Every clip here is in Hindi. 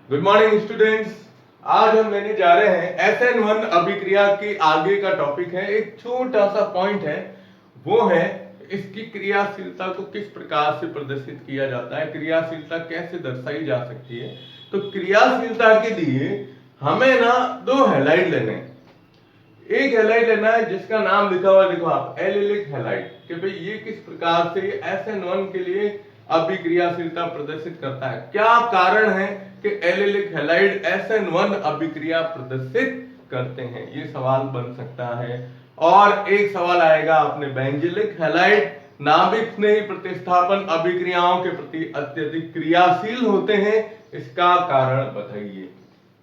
Good morning students. आज हम लेने जा रहे हैं SN1 अभिक्रिया के आगे का टॉपिक है। एक छोटा सा पॉइंट है, वो है इसकी क्रियाशीलता को किस प्रकार से प्रदर्शित किया जाता है, क्रियाशीलता कैसे दर्शाई जा सकती है। तो क्रियाशीलता के लिए हमें ना दो हैलाइड लेने हैं। एक हैलाइड लेना है जिसका नाम लिखा हुआ देखो आप, एलिलिक हैलाइड, कि भाई ये किस प्रकार से SN1 के लिए अभिक्रियाशीलता प्रदर्शित करता है। क्या कारण है कि एलिलिक हैलाइड SN1 अभिक्रिया प्रदर्शित करते हैं, ये सवाल बन सकता है। और एक सवाल आएगा अपने बेंजिलिक हैलाइड नाभिक स्नेही प्रतिस्थापन अभिक्रियाओं के प्रति अत्यधिक क्रियाशील होते हैं, इसका कारण बताइए।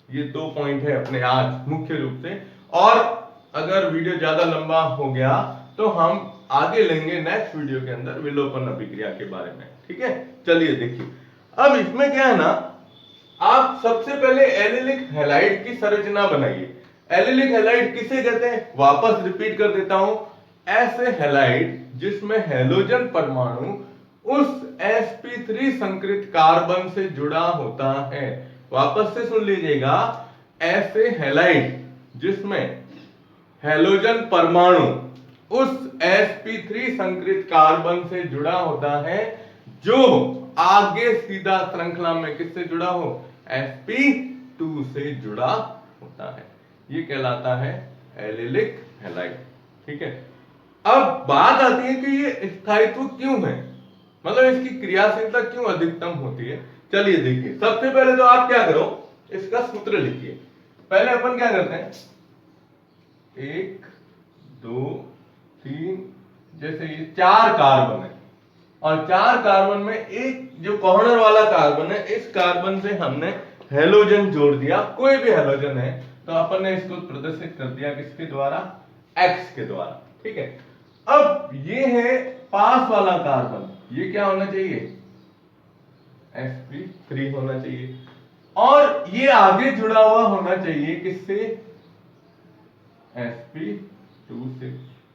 ये दो पॉइंट है अपने आज मुख्य रूप से। और अगर वीडियो ज्यादा लंबा हो गया तो हम आगे लेंगे नेक्स्ट वीडियो के अंदर विलोपन अभिक्रिया के बारे में, ठीक है। चलिए देखिए, अब इसमें क्या है ना, आप सबसे पहले एलिलिक हैलाइड की संरचना बनाइए। एलिलिक हैलाइड किसे कहते हैं, वापस रिपीट कर देता हूं, ऐसे हैलाइड जिसमें हैलोजन परमाणु उस sp3 संकृत कार्बन से जुड़ा होता है। वापस से सुन लीजिएगा, ऐसे हैलाइड जिसमें हैलोजन परमाणु उस sp3 संकृत कार्बन से जुड़ा होता है, जो आगे सीधा श्रृंखला में किससे जुड़ा हो, sp2 से जुड़ा होता है, ये कहलाता है एलिलिक हैलाइड, ठीक है। अब बात आती है कि ये स्थायित्व क्यों है, मतलब इसकी क्रियाशीलता क्यों अधिकतम होती है। चलिए देखिए, सबसे पहले तो आप क्या करो, इसका सूत्र लिखिए। पहले अपन क्या करते हैं, 1 2 3, जैसे ये 4 कार्बन है और 4 कार्बन में एक जो कॉर्नर वाला कार्बन है, इस कार्बन से हमने हैलोजन जोड़ दिया, कोई भी हैलोजन है, तो अपन ने इसको प्रदर्शित कर दिया किसके द्वारा, X के द्वारा, ठीक है। अब ये है पास वाला कार्बन, ये क्या होना चाहिए, sp3 होना चाहिए, और ये आगे जुड़ा हुआ होना चाहिए किससे, sp2 से,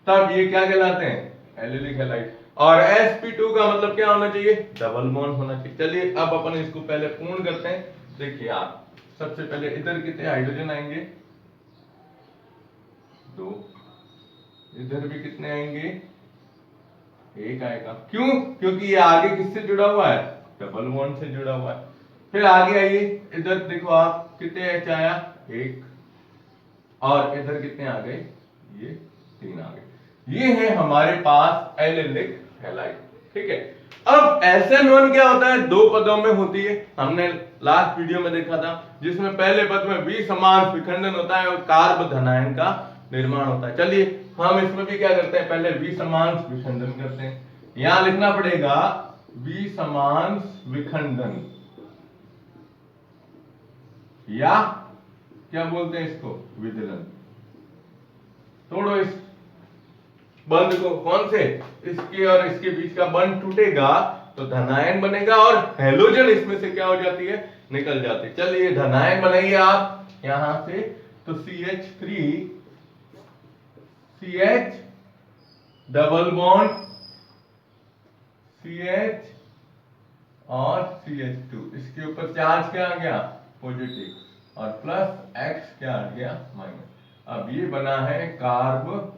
तब ये क्या कहलाते हैं, एलिलिक हैलाइड। और sp2 का मतलब क्या होना चाहिए, डबल बॉन्ड होना चाहिए। चलिए अब अपन इसको पहले पूर्ण करते हैं। देखिए आप, सबसे पहले इधर कितने हाइड्रोजन आएंगे, 2, इधर भी कितने आएंगे, 1 आएगा। क्यों, क्योंकि ये आगे किससे जुड़ा हुआ है, डबल बॉन्ड से जुड़ा हुआ है। फिर आगे आइए, इधर देखो आप, कितने H आया, 1, और इधर कितने आ गए, ये 3 आ गए। ये है हमारे पास एलिलिक हैलाइड, ठीक है। अब SN1 क्या होता है, 2 पदों में होती है, हमने लास्ट वीडियो में देखा था, जिसमें पहले पद में विसमान विखंडन होता है और कार्ब धनायन का निर्माण होता है। चलिए हम इसमें भी क्या करते हैं, पहले विसमान विखंडन करते हैं। यहां लिखना पड़ेगा विसमान विखंडन, या क्या बोलते हैं इसको, विदलन। तोड़ो इस बंध को, कौन से, इसके और इसके बीच का बंध टूटेगा तो धनायन बनेगा और हैलोजन इसमें से क्या हो जाती है, निकल जाती है। चलिए धनायन बनाइए आप यहां से, तो CH3 CH double bond CH और CH2, इसके ऊपर चार्ज क्या आ गया, पॉजिटिव, और प्लस X क्या आ गया, माइनस। अब ये बना है कार्ब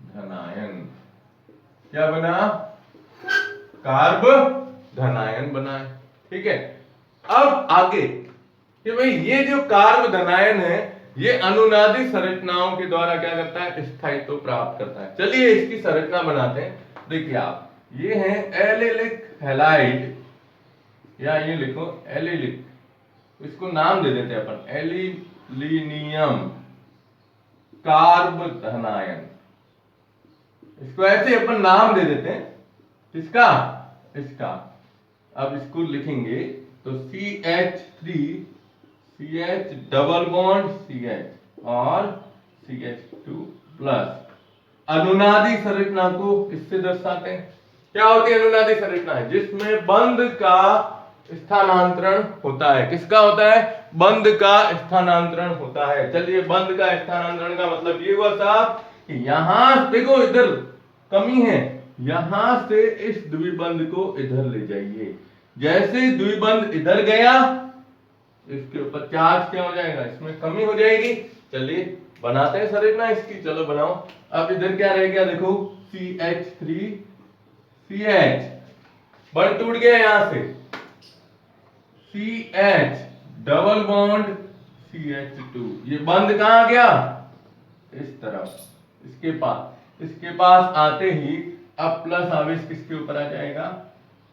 धनायन, क्या बना, कार्ब धनायन बना है, ठीक है। अब आगे कि भाई ये जो कार्ब धनायन है, ये अनुनादी संरचनाओं के द्वारा क्या करता है, स्थायित्व प्राप्त करता है। चलिए इसकी संरचना बनाते हैं। देखिए आप, ये है एलिलिक हैलाइड, या ये लिखो एलिलिक, इसको नाम दे देते हैं अपन, एलिलिनियम कार्ब धनायन, इसको ऐसे अपन नाम दे देते हैं, किसका, इसका। अब इसको लिखेंगे तो CH3 CH double bond CH और CH2 प्लस, अनुनादी संरचना को इससे दर्शाते हैं। क्या होती है अनुनादी संरचना, जिसमें बंध का स्थानांतरण होता है, किसका होता है, बंध का स्थानांतरण होता है। चलिए बंध का स्थानांतरण का मतलब ये हुआ साहब कि यहां देखो, इधर कमी है, यहां से इस द्विबंध को इधर ले जाइए, जैसे द्विबंध इधर गया इसके ऊपर चार्ज क्या हो जाएगा, इसमें कमी हो जाएगी। चलिए बनाते हैं संरचना इसकी, चलो बनाओ। अब इधर क्या रह गया देखो, CH3 CH, बंद टूट गया यहां से, CH डबल बॉन्ड CH2, ये बंद कहां गया, इस तरफ, इसके पास आते ही अब प्लस आवेश किसके ऊपर आ जाएगा,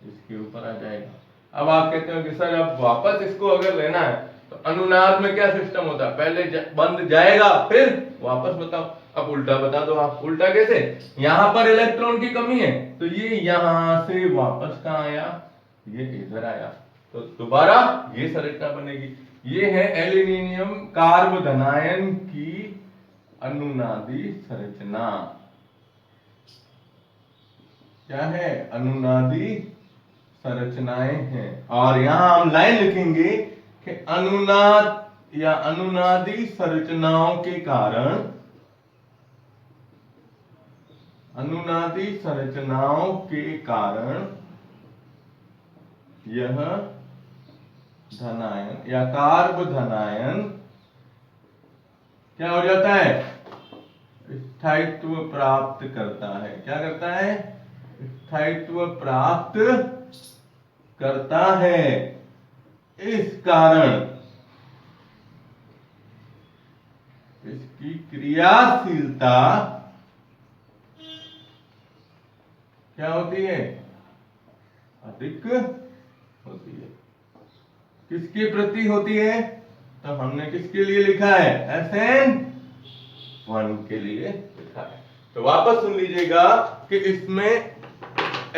इसके ऊपर आ जाएगा। अब आप कहते हो कि सर अब वापस इसको अगर लेना है तो अनुनाद में क्या सिस्टम होता है, पहले बंद जाएगा फिर वापस, बताओ। अब उल्टा बता दो आप, उल्टा कैसे, यहां पर इलेक्ट्रॉन की कमी है तो ये यहां से वापस कहां आया, ये इधर आया, तो दोबारा ये संरचना बनेगी। ये है एल्यूमिनियम कार्ब धनायन की अनुनादी संरचना। क्या है, अनुनादी संरचनाएं हैं। और यहां हम लाइन लिखेंगे कि अनुनाद या अनुनादी संरचनाओं के कारण, अनुनादी संरचनाओं के कारण यह धनायन या कार्ब धनायन क्या हो जाता है, स्थायित्व प्राप्त करता है। क्या करता है, स्थायित्व प्राप्त करता है। इस कारण इसकी क्रियाशीलता क्या होती है, अधिक होती है। किसके प्रति होती है, तो हमने किसके लिए लिखा है, SN1 के लिए लिखा है। तो वापस सुन लीजिएगा कि इसमें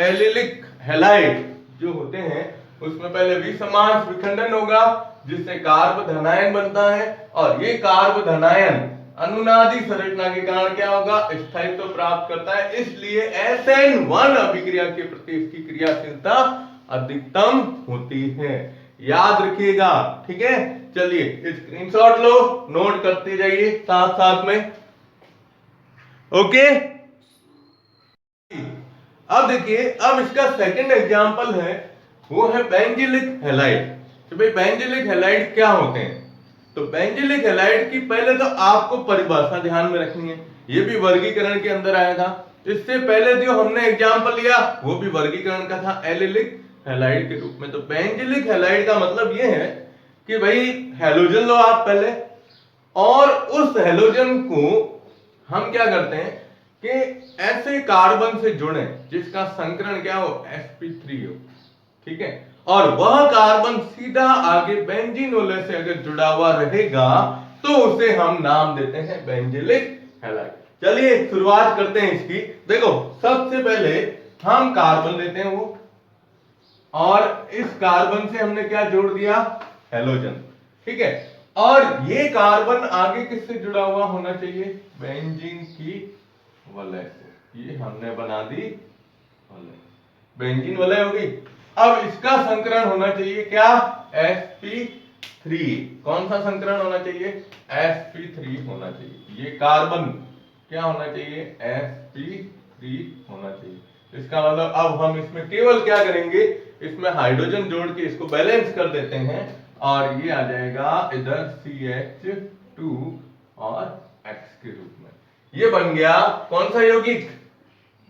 एलिलिक हैलाइड जो होते हैं उसमें पहले विसमांश विखंडन होगा जिससे कार्ब धनायन बनता है, और ये कार्ब धनायन अनुनादी संरचना के कारण क्या होगा, स्थायित्व प्राप्त करता है। इसलिए SN1 अभिक्रिया के प्रति इसकी क्रियाशीलता अधिकतम होती है। याद रखिएगा, ठीक है। चलिए स्क्रीनशॉट लो, नोट करते जाइए साथ साथ में, ओके। अब देखिए, अब इसका सेकंड एग्जांपल है, वो है बेंजीलिक हैलाइड। तो भाई बेंजीलिक हैलाइड क्या होते हैं, तो बेंजीलिक हैलाइड की पहले तो आपको परिभाषा ध्यान में रखनी है, ये भी वर्गीकरण के अंदर आया था। इससे पहले जो हमने एग्जांपल लिया वो भी वर्गीकरण का था, एलिलिक हैलाइड के रूप में। तो बेंजीलिक हैलाइड का मतलब ये है कि भाई हैलोजन लो आप पहले, और उस हैलोजन को हम क्या करते हैं कि ऐसे कार्बन से जुड़े जिसका संकरण क्या हो, sp3 हो, ठीक है। और वह कार्बन सीधा आगे बेंजीन वलय से अगर जुड़ा हुआ रहेगा तो उसे हम नाम देते हैं बेंजीलिक हैलाइड। चलिए शुरुआत करते हैं इसकी। देखो सबसे पहले हम कार्बन लेते हैं वो, और इस कार्बन से हमने क्या जोड़ दिया, हैलोजन, ठीक है। और ये कार्बन आगे किससे जुड़ा हुआ होना चाहिए, बेंजीन की वलय से। ये हमने बना दी वलय, बेंजीन वलय होगी। अब इसका संकरण होना चाहिए क्या, sp3। कौन सा संकरण होना चाहिए, sp3 होना चाहिए। ये कार्बन क्या होना चाहिए, sp3 होना चाहिए। इसका मतलब अब हम इसमें केवल क्या करेंगे, इसमें हाइड्रोजन जोड़ के इसको बैलेंस कर देते हैं, और ये आ जाएगा इधर CH2 और X के रूप में। ये बन गया कौन सा यौगिक,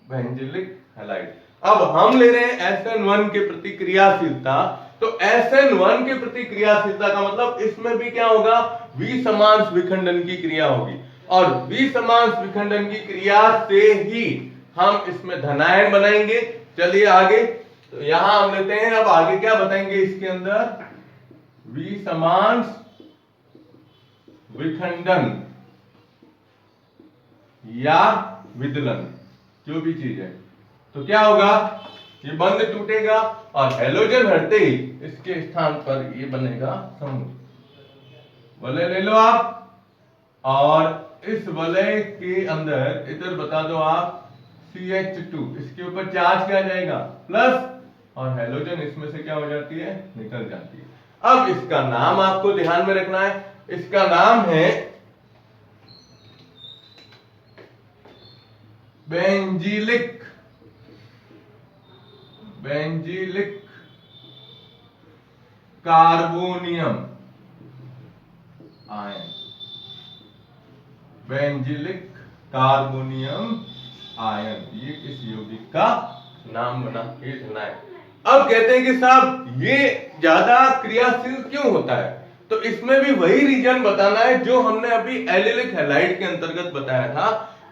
बेंजीलिक हैलाइड। अब हम ले रहे हैं SN1 के प्रति क्रियाशीलता, तो SN1 के प्रति क्रियाशीलता का मतलब इसमें भी क्या होगा, विसमांश विखंडन की क्रिया होगी, और विसमांश विखंडन की क्रिया से ही हम इसमें धनायन बनाएंगे। चलिए आगे, तो यहां हम लेते हैं, अब आगे क्या बताएंगे इसके अंदर, विसमांश विखंडन या विदलन, जो भी चीज है। तो क्या होगा, ये बंद टूटेगा और हैलोजन हटते ही इसके स्थान पर ये बनेगा समूह। वलय ले लो आप, और इस वलय के अंदर इधर बता दो आप CH2, इसके ऊपर चार्ज क्या जाएगा, प्लस, और हैलोजन इसमें से क्या हो जाती है, निकल जाती है। अब इसका नाम आपको ध्यान में रखना है, इसका नाम है benzylic, benzylic carbonium. Ion, benzylic carbonium ion, ये इस यौगिक का नाम बना, ये सुना है। अब कहते हैं कि साहब ये ज्यादा क्रियाशील क्यों होता है, तो इसमें भी वही रीजन बताना है जो हमने अभी एलिलिक हैलाइड के अंतर्गत बताया था।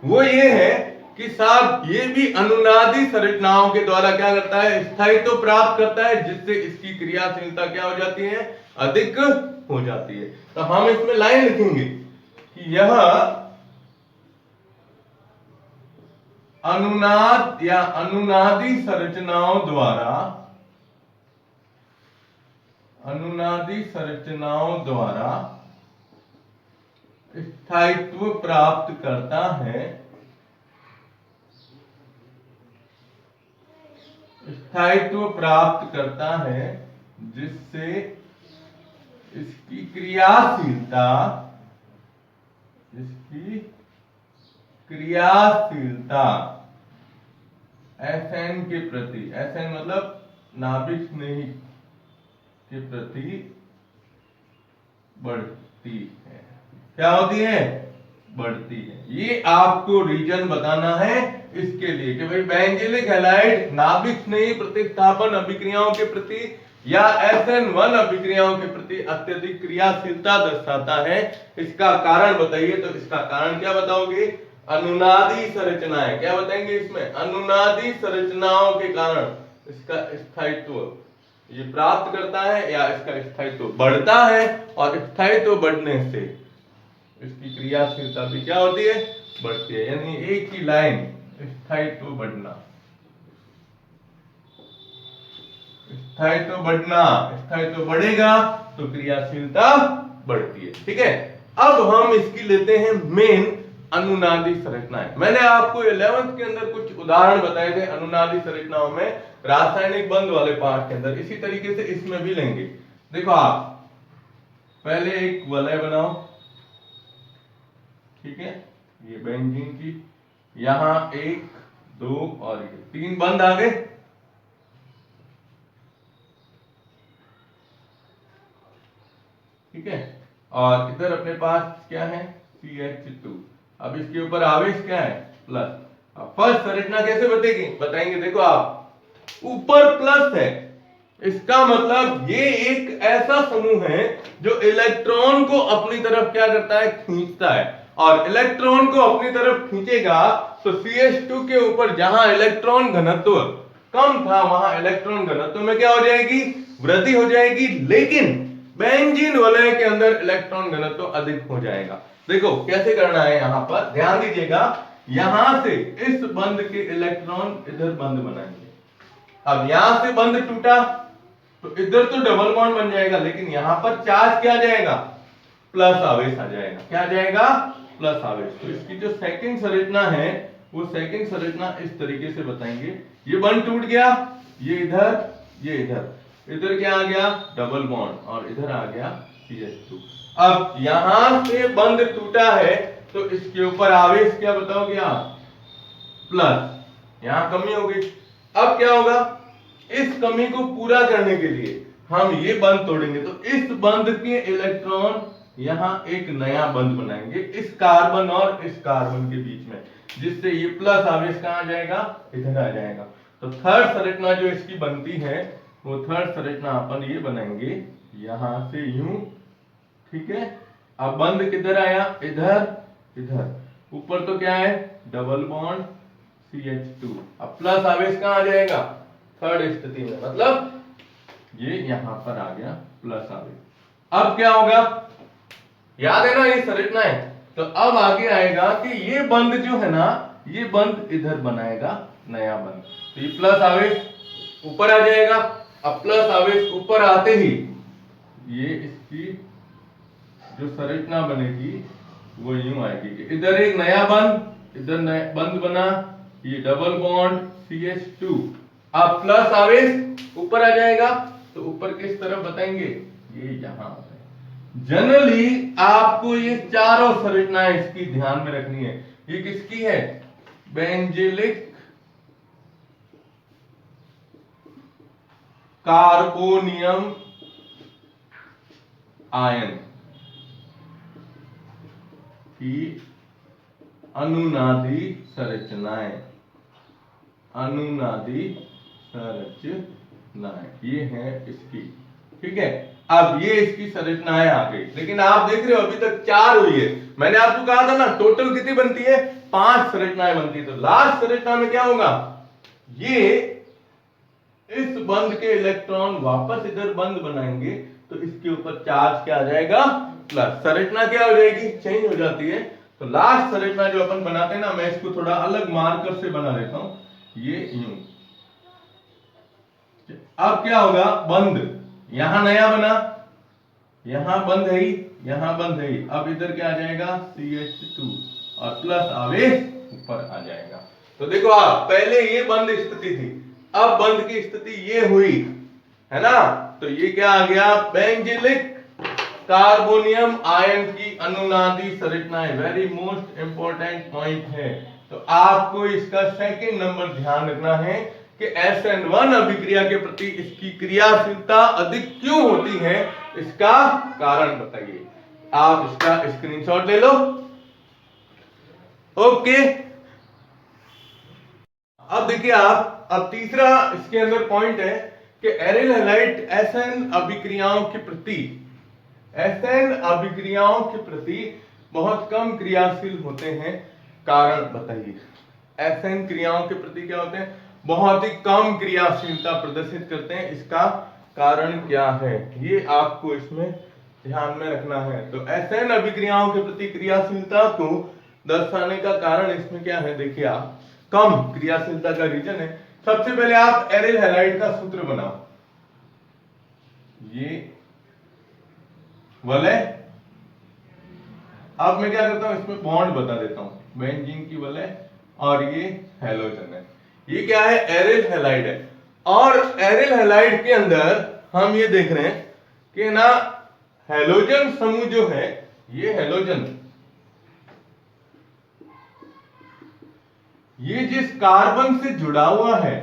वो ये है कि साहब ये भी अनुनादी संरचनाओं के द्वारा क्या करता है, स्थायित्व प्राप्त करता है, जिससे इसकी क्रियाशीलता क्या हो जाती है, अधिक हो जाती है। तो हम इसमें लाइन लिखेंगे कि यह अनुनाद या अनुनादी संरचनाओं द्वारा, अनुनादी संरचनाओं द्वारा स्थायित्व प्राप्त करता है, स्थायित्व प्राप्त करता है, जिससे इसकी क्रियाशीलता, इसकी क्रियाशीलता एसएन के प्रति, एसएन मतलब नाभिक स्नेही के प्रति बढ़ती है। क्या होती है, बढ़ती है। ये आपको रीजन बताना है इसके लिए कि भाई बेंजिलिक हैलाइड नाभिक स्नेही प्रतिस्थापन अभिक्रियाओं के प्रति या SN1 अभिक्रियाओं के प्रति अत्यधिक क्रियाशीलता दर्शाता है। इसका कारण बताइए, तो इसका कारण क्या बताओगे, अनुनादी संरचनाएं। क्या बताएंगे इसमें, अनुनादी संरचनाओं के कारण इसका स्थायित्व ये प्राप्त करता है या इसका स्थायित्व बढ़ता है, और स्थायित्व बढ़ने से इसकी क्रियाशीलता भी क्या होती है, बढ़ती है। यानी एक ही लाइन, स्थायित्व बढ़ना, स्थायित्व बढ़ना, स्थायित्व बढ़ेगा तो क्रियाशीलता बढ़ती है। ठीक है, अब हम इसकी लेते हैं मेन अनुनादी संरचनाएं। मैंने आपको 11th के अंदर कुछ उदाहरण बताए थे अनुनादी संरचनाओं में, रासायनिक बंध वाले पार्ट के अंदर। इसी तरीके से इसमें भी लेंगे। देखो आप पहले एक वलय बनाओ, ठीक है, ये बेंजीन की, यहां 1 2 और ये 3 बंध आ गए। ठीक है, और इधर अपने पास क्या है, CH2। अब इसके ऊपर आवेश क्या है, प्लस। अब फर्स्ट संरचना कैसे बतेगी, बताएंगे। देखो आप ऊपर प्लस है, इसका मतलब ये एक ऐसा समूह है जो इलेक्ट्रॉन को अपनी तरफ क्या करता है, खींचता है। और इलेक्ट्रॉन को अपनी तरफ खींचेगा तो CH2 के ऊपर जहां इलेक्ट्रॉन घनत्व कम था, वहां इलेक्ट्रॉन घनत्व में क्या हो जाएगी, वृद्धि हो जाएगी। लेकिन बेंजीन वलय के अंदर इलेक्ट्रॉन घनत्व अधिक हो जाएगा। देखो कैसे करना है, यहां पर ध्यान दीजिएगा, यहां से इस बंध के इलेक्ट्रॉन इधर बंध बनाएंगे। अब यहां से बंध टूटा तो इधर तो डबल बॉन्ड बन जाएगा, लेकिन यहां पर चार्ज क्या आ जाएगा, प्लस आवेश आ जाएगा। क्या आ जाएगा, प्लस आवेश। तो इसकी जो सेकंड संरचना है, वो सेकंड संरचना इस तरीके से बताएंगे। ये बंध टूट गया, ये इधर, ये इधर, इधर क्या आ गया, डबल बॉन्ड, और इधर आ गया CH2। अब यहां से बंध टूटा है तो इसके ऊपर आवेश क्या बताओगे आप, प्लस। यहां कमी हो गई। अब क्या होगा, इस कमी को पूरा करने के लिए हम ये बंध तोड़ेंगे, तो इस बंध के इलेक्ट्रॉन यहां एक नया बंध बनाएंगे इस कार्बन और इस कार्बन के बीच में, जिससे ये प्लस आवेश कहां आ जाएगा, इधर आ जाएगा। तो थर्ड संरचना जो इसकी बनती है, वो थर्ड संरचना अपन ये बनाएंगे यहां से यूं। ठीक है, अब बंध किधर आया, इधर, इधर। ऊपर तो क्या है, डबल बॉन्ड CH2। अब प्लस आवेश कहां आ जाएगा, थर्ड स्थिति में, मतलब ये यहां पर आ गया प्लस आवेश। अब क्या होगा, याद है ना ये संरचना है। तो अब आगे आएगा कि ये बंध जो है ना, ये बंध इधर बनाएगा नया बंध, तो ये प्लस आवेश ऊपर आ जाएगा। अब प्लस आवेश ऊपर आते ही ये इसकी जो संरचना बनेगी वो यूं आएगी कि इधर एक नया बंध, इधर नया बंध बना, ये डबल बॉन्ड CH2। अब प्लस आवेश ऊपर आ जाएगा, तो ऊपर किस तरफ बताएंगे, ये यहां। जनरली आपको ये चारों संरचनाएं इसकी ध्यान में रखनी है। ये किसकी है, बेंजिलिक कार्बोनियम आयन, की अनुनादी संरचनाएं, अनुनादी संरचनाएं, ये है इसकी, ठीक है। अब ये इसकी संरचनाएं आ गई, लेकिन आप देख रहे हो अभी तक 4 हुई है। मैंने आपको कहा था ना टोटल कितनी बनती है, 5 संरचनाएं बनती है। तो लास्ट संरचना में क्या होगा, ये इस बंध के इलेक्ट्रॉन वापस इधर बंध बनाएंगे, तो इसके ऊपर चार्ज क्या आ जाएगा, प्लस। संरचना क्या हो जाएगी, चेंज हो जाती है। तो लास्ट संरचना जो अपन बनाते हैं ना, मैं इसको थोड़ा अलग मार्कर से बना देता हूं, ये यूं। अब क्या होगा, बंध यहां नया बना, यहां बंध है ही, यहां बंध है ही। अब इधर क्या आ जाएगा, CH2 और प्लस आवेश ऊपर आ जाएगा। तो देखो आप, पहले ये बंध स्थिति थी, अब बंध की स्थिति ये हुई है ना। तो ये क्या आ गया, बेंजिलिक कार्बोनियम आयन की अनुनादी संरचनाएं। वेरी मोस्ट इंपॉर्टेंट पॉइंट है। तो आपको इसका सेकंड नंबर ध्यान रखना है कि SN1 अभिक्रिया के प्रति इसकी क्रियाशीलता अधिक क्यों होती है, इसका कारण बताइए। आप इसका स्क्रीनशॉट ले लो। ओके, अब देखिए आप, अब तीसरा इसके अंदर पॉइंट है कि एरिल हैलाइड SN अभिक्रियाओं के प्रति, SN अभिक्रियाओं के प्रति बहुत कम क्रियाशील होते हैं। कारण बताइए। SN क्रियाओं के प्रति क्या होते हैं, बहुत ही कम क्रियाशीलता प्रदर्शित करते हैं। इसका कारण क्या है, ये आपको इसमें ध्यान में रखना है। तो SN अभिक्रियाओं के प्रति क्रियाशीलता को दर्शाने का कारण इसमें क्या है, देखिए आप, कम क्रियाशीलता का रीजन है। सबसे पहले आप एरिल हैलाइड का सूत्र बनाओ, ये वलय। अब मैं क्या करता हूं, इसमें बॉन्ड बता देता हूं, बेंजीन की वलय और ये हैलोजन है। ये क्या है, एरिल हैलाइड है। और एरिल हैलाइड के अंदर हम ये देख रहे हैं कि ना, हैलोजन समूह जो है, ये हैलोजन, ये जिस कार्बन से जुड़ा हुआ है,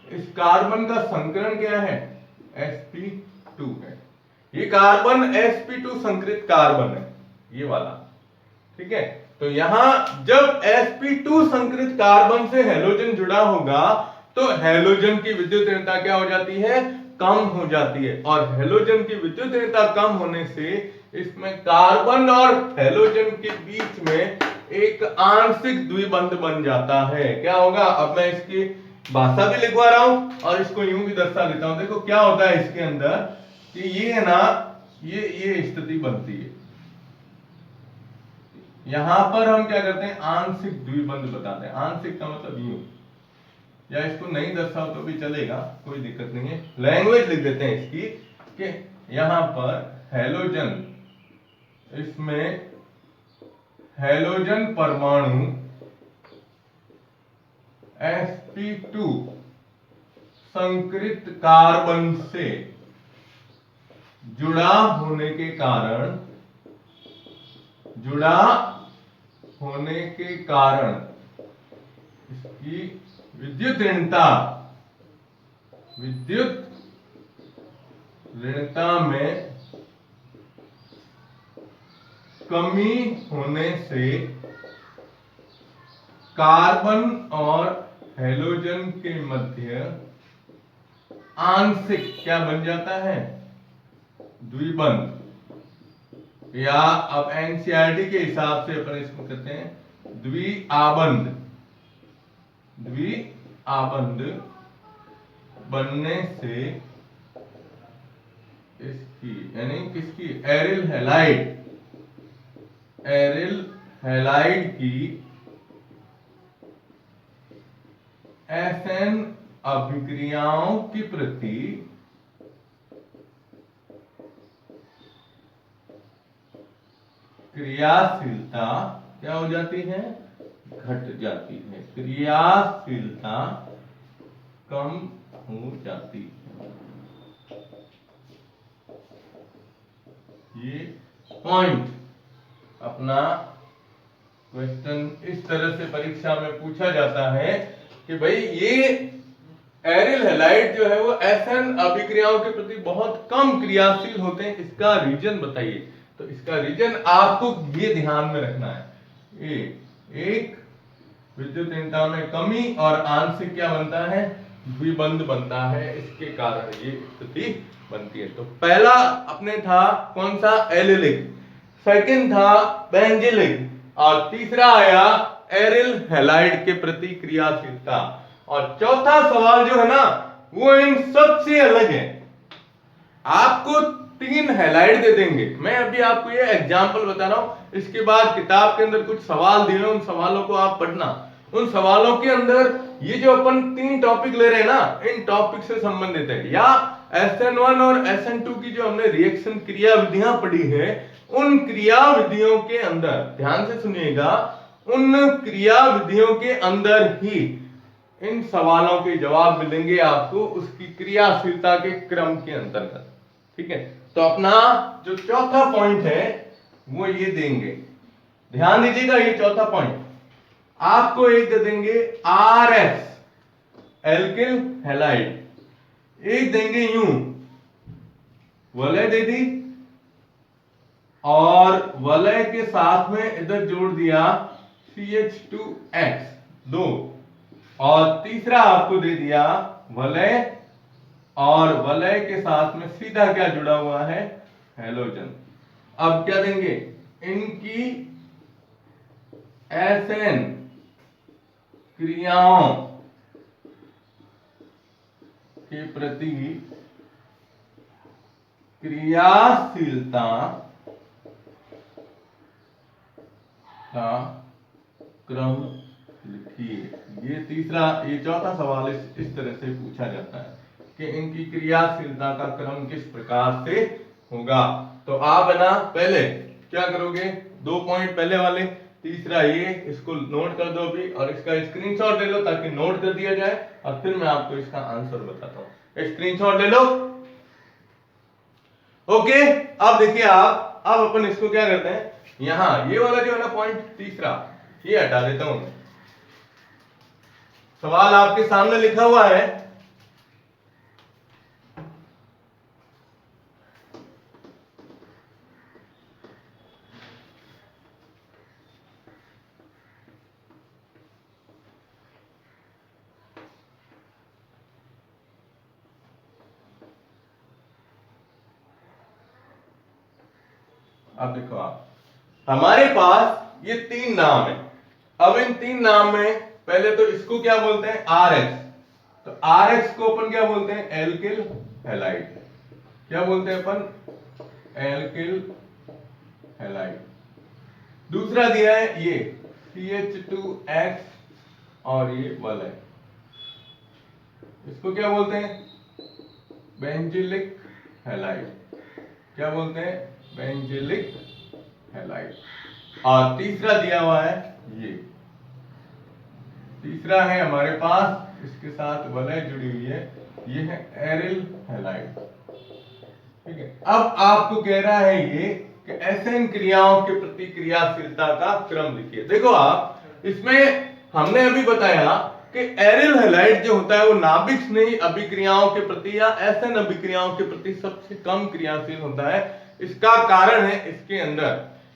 इस कार्बन का संकरण क्या है, sp2 है। ये कार्बन sp2 संकरित कार्बन है, ये वाला, ठीक है। तो यहां जब sp2 संकरित कार्बन से हैलोजन जुड़ा होगा, तो हैलोजन की विद्युत ऋणता क्या हो जाती है, कम हो जाती है। और हैलोजन की विद्युत ऋणता कम होने से इसमें कार्बन और हैलोजन के बीच में एक आंशिक द्विबंध बन जाता है। क्या होगा, अब मैं इसकी भाषा भी लिखवा रहा हूं और इसको यूं भी दर्शा देता हूं। देखो क्या होता है इसके अंदर कि ये है ना, ये स्थिति बनती है। यहां पर हम क्या करते हैं, आंशिक द्विबंध बताते हैं। आंशिक का मतलब यूं, या इसको नहीं दर्शाओ तो भी चलेगा, कोई दिक्कत नहीं है। लैंग्वेज लिख देते हैं इसकी कि यहां पर हैलोजन, इसमें हैलोजन परमाणु sp2 संकरित कार्बन से जुड़ा होने के कारण, इसकी विद्युत ऋणता में कमी होने से कार्बन और हैलोजन के मध्य आंशिक क्या बन जाता है, द्विबंध। या अब एनसीईआरटी के हिसाब से अपन इसको कहते हैं द्विआबंध। द्विआबंध बनने से इसकी, यानी किसकी, एरिल हैलाइड की SN अभिक्रियाओं के प्रति क्रियाशीलता क्या हो जाती है, घट जाती है। क्रियाशीलता कम हो जाती है। ये पॉइंट अपना क्वेश्चन इस तरह से परीक्षा में पूछा जाता है कि भाई ये एरिल हैलाइड जो है वो SN अभिक्रियाओं के प्रति बहुत कम क्रियाशील होते हैं, इसका रीजन बताइए। तो इसका रीजन आपको ये ध्यान में रखना है ए एक विद्युतीनता में कमी और आंशिक क्या बनता है, द्विबंध बनता है, इसके कारण ये स्थिति बनती है। तो पहला अपने था कौन सा, एलिलिक, सेकंड था बेंजिलिक और तीसरा आया एरिल हैलाइड के प्रति क्रियाशीलता। और चौथा सवाल जो है ना वो इन सबसे अलग है। आपको 3 हैलाइड दे देंगे, मैं अभी आपको ये एग्जांपल बता रहा हूं, इसके बाद किताब के अंदर कुछ सवाल दिए हैं, उन सवालों को आप पढ़ना। उन सवालों के अंदर ये जो अपन 3 टॉपिक ले रहे हैं ना, इन टॉपिक से संबंधित है, या SN1 और SN2 की जो हमने रिएक्शन क्रिया विधियां पढ़ी है, उन क्रिया विधियों के अंदर ध्यान से सुनिएगा, उन क्रिया विधियों के अंदर ही इन सवालों के जवाब मिलेंगे आपको उसकी क्रियाशीलता के क्रम के अंतर्गत। ठीक है, तो अपना जो चौथा पॉइंट है वो ये देंगे, ध्यान दीजिएगा, ये चौथा पॉइंट आपको एक दे देंगे RX एल्किल हैलाइड, एक देंगे यूं वलय दे दी और वलय के साथ में इधर जोड़ दिया CH2X 2, और तीसरा आपको दे दिया वलय और वलय के साथ में सीधा क्या जुड़ा हुआ है, हैलोजन। अब क्या देंगे, इनकी SN क्रियाओं के प्रति क्रियाशीलता का क्रम लिखिए। ये चौथा सवाल इस तरह से पूछा जाता है कि इनकी क्रियाशीलता का क्रम किस प्रकार से होगा। तो आप है ना पहले क्या करोगे, 2 पॉइंट पहले वाले, तीसरा ये, इसको नोट कर दो अभी और इसका स्क्रीनशॉट ले लो ताकि नोट कर दिया जाए, और फिर मैं आपको इसका आंसर बताता हूं। स्क्रीनशॉट ले लो। ओके, अब देखिए आप, अब अपन इसको क्या करते हैं, यहां ये वाला जो है ना पॉइंट तीसरा, ये हटा देता हूं। सवाल आपके सामने लिखा हुआ है, अब देखो आप, हमारे पास ये 3 नाम है। अब इन 3 नाम में पहले तो इसको क्या बोलते हैं, RX, तो RX को अपन क्या बोलते हैं, एल्किल हैलाइड। क्या बोलते हैं अपन, एल्किल हैलाइड। दूसरा दिया है ये CH2X और ये वलय, इसको क्या बोलते हैं, बेंजिलिक हैलाइड। क्या बोलते हैं, बेंजिलिक हैलाइड। और तीसरा दिया हुआ है ये, तीसरा है हमारे पास, इसके साथ वलय जुड़ी हुई है, ये है एरिल हैलाइड। ठीक है, अब आपको कह रहा है ये कि SN क्रियाओं के प्रति क्रियाशीलता का क्रम लिखिए। देखो आप, इसमें हमने अभी बताया कि एरिल हैलाइड जो होता है वो नाभिक स्नेही अभिक्रियाओं के प्रति या SN अभिक्रियाओं के प्रति सबसे कम क्रियाशील होता है। इसका कारण है इसके अंदर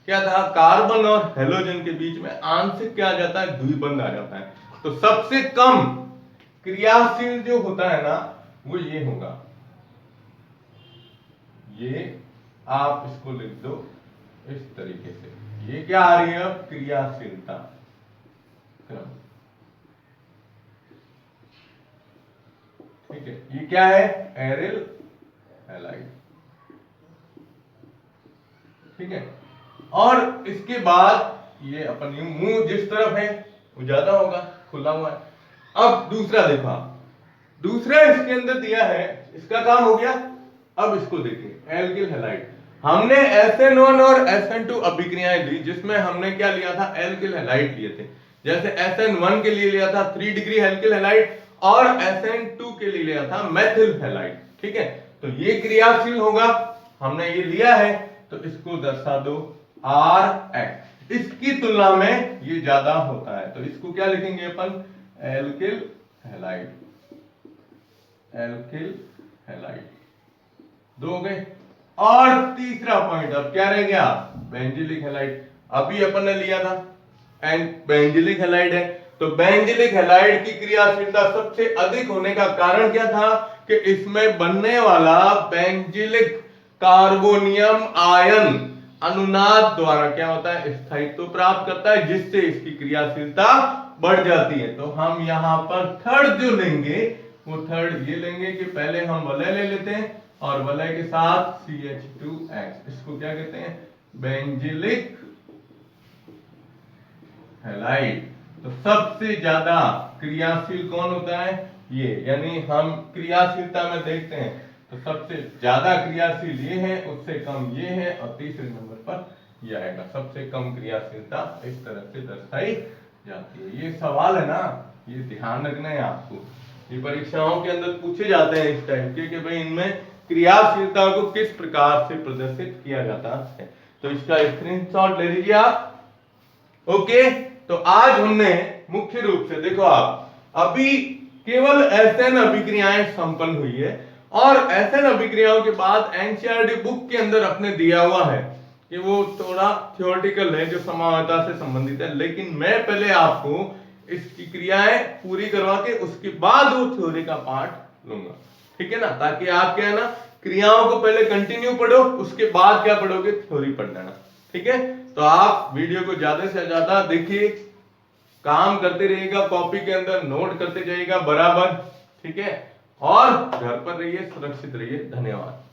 क्या था, कार्बन और हैलोजन के बीच में आंशिक क्या आ जाता है, द्विबंध आ जाता है। तो सबसे कम क्रियाशील जो होता है ना वो ये होगा, ये आप इसको लिख दो इस तरीके से, ये क्या आ रही है अब, क्रियाशीलता क्रम। ठीक है, ये क्या है, एरिल हैलाइड। ठीक है, और इसके बाद ये अपन मुंह जिस तरफ है वो ज्यादा होगा, खुला हुआ है। अब दूसरा देखो आप, दूसरा इसके अंदर दिया है, इसका काम हो गया। अब इसको देखिए, एल्किल हैलाइड, हमने SN1 और SN2 अभिक्रियाएं ली, जिसमें हमने क्या लिया था, एल्किल हैलाइड लिए थे। जैसे SN1 के लिए लिया था 3 डिग्री एल्किल हैलाइड और SN2 के लिए लिया था मेथिल हैलाइड। ठीक है, तो ये क्रियाशील होगा, हमने ये लिया है, तो इसको दर्शा दो RX, इसकी तुलना में ये ज्यादा होता है, तो इसको क्या लिखेंगे अपन, एल्किल हैलाइड, एल्किल हैलाइड। 2 हो गए। और तीसरा पॉइंट अब क्या रह गया, बेंजिलिक हैलाइड। अभी अपन ने लिया था बेंजिलिक हैलाइड है। तो बेंजिलिक हैलाइड की क्रियाशीलता सबसे अधिक होने का कारण क्या था कि इसमें बनने वाला बेंजिलिक कार्बोनियम आयन अनुनाद द्वारा क्या होता है, स्थायित्व प्राप्त करता है, जिससे इसकी क्रियाशीलता बढ़ जाती है। तो हम यहां पर थर्ड जो लेंगे वो थर्ड ये लेंगे कि पहले हम वलय ले लेते हैं और वलय के साथ CH2X, इसको क्या कहते हैं, बेंजिलिक हैलाइड। तो सबसे ज्यादा क्रियाशील कौन होता है, ये, यानी हम क्रियाशीलता में देखते हैं तो सबसे ज्यादा क्रियाशील ये है, उससे कम ये है और तीसरे नंबर पर ये आएगा। सबसे कम क्रियाशीलता इस तरह से दर्शाई जाती है। ये सवाल है ना, ये ध्यान रखना है आपको, ये परीक्षाओं के अंदर पूछे जाते हैं इस टाइप के कि भाई इनमें क्रियाशीलता को किस प्रकार से प्रदर्शित किया जाता है। तो इसका स्क्रीनशॉट ले लीजिए आप। ओके, तो आज हमने मुख्य रूप से देखो आप, अभी केवल एसएन अभिक्रियाएं संपन्न हुई है और एसएन अभिक्रियाओं के बाद एनसीईआरटी बुक के अंदर अपने दिया हुआ है कि वो थोड़ा थ्योरेटिकल है, जो समावता से संबंधित है, लेकिन मैं पहले आपको इसकी क्रियाएं पूरी करवा के उसके बाद वो थ्योरी का पार्ट लूंगा, ठीक है ना, ताकि आप क्या है ना, क्रियाओं को पहले कंटिन्यू पढ़ो, उसके बाद क्या पढ़ोगे, थ्योरी पढ़ लेना, ठीक है। तो आप वीडियो को ज्यादा से ज्यादा देखिए, काम करते रहिएगा, कॉपी के अंदर नोट करते जाइएगा बराबर, ठीक है, और घर पर रहिए, सुरक्षित रहिए। धन्यवाद।